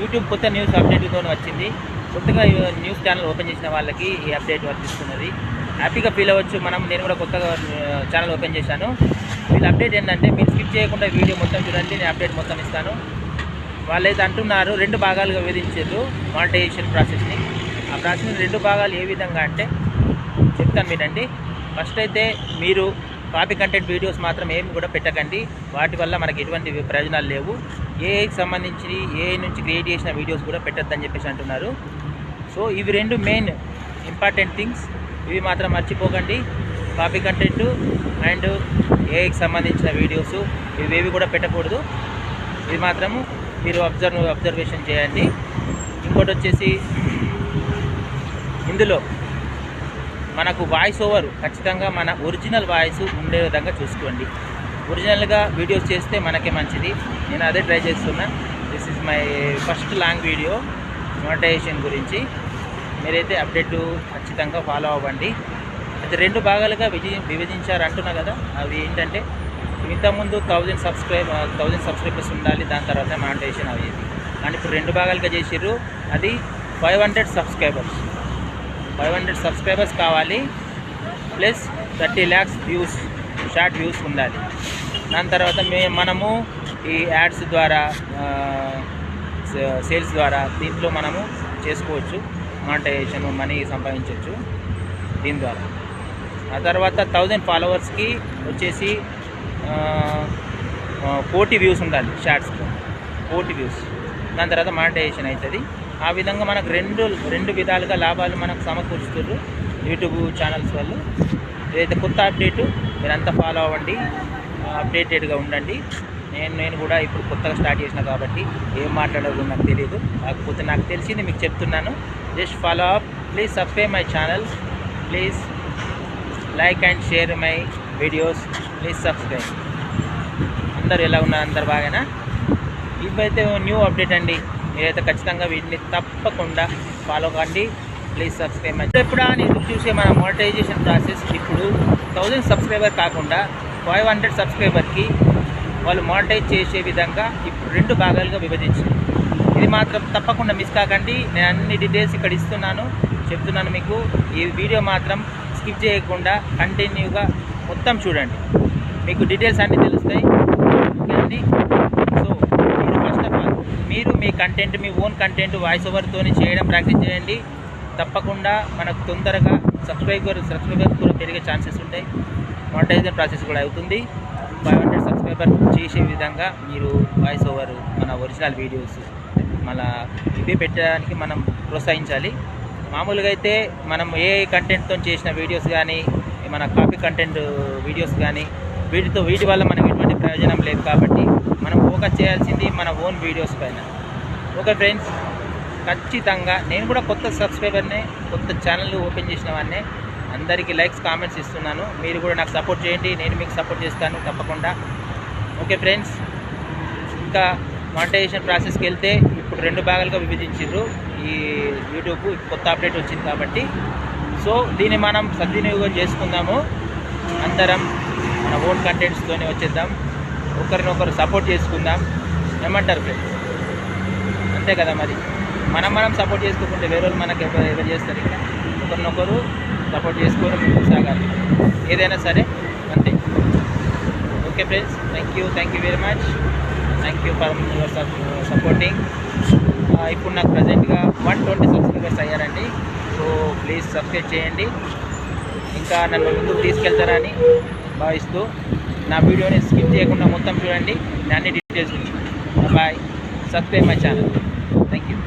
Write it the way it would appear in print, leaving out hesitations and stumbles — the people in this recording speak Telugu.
యూట్యూబ్ కొత్త న్యూస్ అప్డేట్తో వచ్చింది. కొత్తగా న్యూస్ ఛానల్ ఓపెన్ చేసిన వాళ్ళకి ఈ అప్డేట్ వర్తిస్తున్నది. హ్యాపీగా ఫీల్ అవ్వచ్చు. నేను కూడా కొత్తగా ఛానల్ ఓపెన్ చేశాను. వీళ్ళ అప్డేట్ ఏంటంటే మీరు స్కిప్ చేయకుండా వీడియో మొత్తం చూడండి, నేను అప్డేట్ మొత్తం ఇస్తాను. వాళ్ళైతే అంటున్నారు 2 భాగాలుగా విభజించారు మానిటైజేషన్ ప్రాసెస్ని. ఆ ప్రాసెస్ని 2 భాగాలు ఏ విధంగా అంటే చెప్తాను వినండి. ఫస్ట్ అయితే మీరు కాపీ కంటెంట్ వీడియోస్ మాత్రం ఏమి కూడా పెట్టకండి. వాటి వల్ల మనకి ఎటువంటి ప్రయోజనాలు లేవు. ఏఐకి సంబంధించి ఏఐ నుంచి క్రియేట్ చేసిన వీడియోస్ కూడా పెట్టద్దని చెప్పేసి అంటున్నారు. సో ఇవి 2 మెయిన్ ఇంపార్టెంట్ థింగ్స్. ఇవి మాత్రం మర్చిపోకండి. కాపీ కంటెంట్ అండ్ ఏఐకి సంబంధించిన వీడియోస్ ఇవేవి కూడా పెట్టకూడదు. ఇది మాత్రము మీరు అబ్జర్వేషన్ చేయండి. ఇంకోటి వచ్చేసి ఇందులో మనకు వాయిస్ ఓవర్ ఖచ్చితంగా మన ఒరిజినల్ వాయిస్ ఉండే విధంగా చూసుకోండి. ఒరిజినల్గా వీడియోస్ చేస్తే మనకే మంచిది. నేను అదే ట్రై చేస్తున్నా. This is my first long video monetization గురించి. మీరైతే అప్డేట్ ఖచ్చితంగా ఫాలో అవ్వండి. అయితే 2 భాగాలుగా విభజించారు అంటున్నా కదా. అవి ఏంటంటే ఇంతకుముందు 1000 సబ్స్క్రైబర్స్ ఉండాలి, దాని తర్వాత మానిటైజేషన్ అయ్యేది. కానీ ఇప్పుడు 2 భాగాలుగా చేసిర్రు. అది 500 సబ్స్క్రైబర్స్ కావాలి, plus 30 lakhs views, short views ఉండాలి. దాని తర్వాత మనము ఈ యాడ్స్ ద్వారా సేల్స్ ద్వారా దీంట్లో మనము చేసుకోవచ్చు. మానిటైజేషన్ మనీ సంపాదించవచ్చు దీని ద్వారా. ఆ తర్వాత 1000 ఫాలోవర్స్కి వచ్చేసి 40 వ్యూస్ ఉండాలి షార్ట్స్లో, 40 వ్యూస్. దాని తర్వాత మానిటైజేషన్ అవుతుంది. ఆ విధంగా మనకు రెండు విధాలుగా లాభాలు మనకు సమకూరుస్తున్నారు యూట్యూబ్ ఛానల్స్ వాళ్ళు. ఏదైతే కొత్త అప్డేటు మీరంతా ఫాలో అవ్వండి, అప్డేటెడ్గా ఉండండి. నేను కూడా ఇప్పుడు కొత్తగా స్టార్ట్ చేసిన కాబట్టి ఏం మాట్లాడదు నాకు తెలియదు. కాకపోతే నాకు తెలిసింది మీకు చెప్తున్నాను. Just follow up. Please subscribe my channel. Please like and share my videos. Please subscribe. అందరు ఎలా ఉన్నారు? అందరు బాగానా? ఇవైతే న్యూ అప్డేట్ అండి. మీరైతే ఖచ్చితంగా వీటిని తప్పకుండా ఫాలో కండి. Please subscribe my. ఎప్పుడా నేను చూసే మన మానిటైజేషన్ ప్రాసెస్ ఇప్పుడు 1000 సబ్స్క్రైబర్ కాకుండా 500 సబ్స్క్రైబర్కి వాళ్ళు మానిటైజ్ చేసే విధంగా ఇప్పుడు 2 భాగాలుగా విభజించారు. ఇది మాత్రం తప్పకుండా మిస్ కాకండి. నేను అన్ని డీటెయిల్స్ ఇక్కడ చెప్తున్నాను మీకు. ఈ వీడియో మాత్రం స్కిప్ చేయకుండా కంటిన్యూగా మొత్తం చూడండి, మీకు డీటెయిల్స్ అన్నీ తెలుస్తాయి. ఓకే అండి. సో మీరు ఫస్ట్ ఆఫ్ ఆల్ మీ కంటెంట్, మీ ఓన్ కంటెంట్ వాయిస్ ఓవర్తో చేయడం ప్రాక్టీస్ చేయండి. తప్పకుండా మనకు తొందరగా సబ్స్క్రైబర్ కూడా పెరిగే ఛాన్సెస్ ఉంటాయి. మానిటైజేషన్ ప్రాసెస్ కూడా అవుతుంది. 500 సబ్స్క్రైబర్ చేసే విధంగా మీరు వాయిస్ ఓవర్, మన ఒరిజినల్ వీడియోస్ మన ఇవే పెట్టడానికి మనం ప్రోత్సహించాలి. మామూలుగా అయితే మనం ఏ కంటెంట్తో చేసిన వీడియోస్ కానీ, మన కాపీ కంటెంట్ వీడియోస్ కానీ వీటి వల్ల మనకు ఎటువంటి ప్రయోజనం లేదు. కాబట్టి మనం ఫోకస్ చేయాల్సింది మన ఓన్ వీడియోస్ పైన. ఓకే ఫ్రెండ్స్, ఖచ్చితంగా నేను కూడా కొత్త సబ్స్క్రైబర్నే, కొత్త ఛానల్ ఓపెన్ చేసిన వాడినే. అందరికీ లైక్స్, కామెంట్స్ ఇస్తున్నాను. మీరు కూడా నాకు సపోర్ట్ చేయండి, నేను మీకు సపోర్ట్ చేస్తాను తప్పకుండా. ఓకే ఫ్రెండ్స్, ఇంకా మానిటైజేషన్ ప్రాసెస్కి వెళ్తే ఇప్పుడు 2 భాగాలుగా విభజించారు ఈ యూట్యూబ్. కొత్త అప్డేట్ వచ్చింది కాబట్టి సో దీన్ని మనం సద్వినియోగం చేసుకుందాము. అందరం మన ఓన్ కంటెంట్స్తోనే వచ్చేద్దాం. ఒకరినొకరు సపోర్ట్ చేసుకుందాం. ఏమంటారు ఫ్రెండ్స్? అంతే కదా మరి. మనం సపోర్ట్ చేసుకోకుంటే వేరే వాళ్ళు మనకు ఎవరు చేస్తారు? ఇంకా ఒకరినొకరు సపోర్ట్ చేసుకొని ముందుకు సాగాలి, ఏదైనా సరే. అంతే. Okay friends, thank you very much. Thank you for your supporting. ఇప్పుడు నాకు ప్రజెంట్గా 120 సబ్స్క్రైబర్స్ అయ్యారండి. సో ప్లీజ్ సబ్స్క్రైబ్ చేయండి. ఇంకా నన్ను ముందుకు తీసుకెళ్తారని భావిస్తూ నా వీడియోని స్కిప్ చేయకుండా మొత్తం చూడండి. అన్ని details bye. Subscribe my channel. Thank you.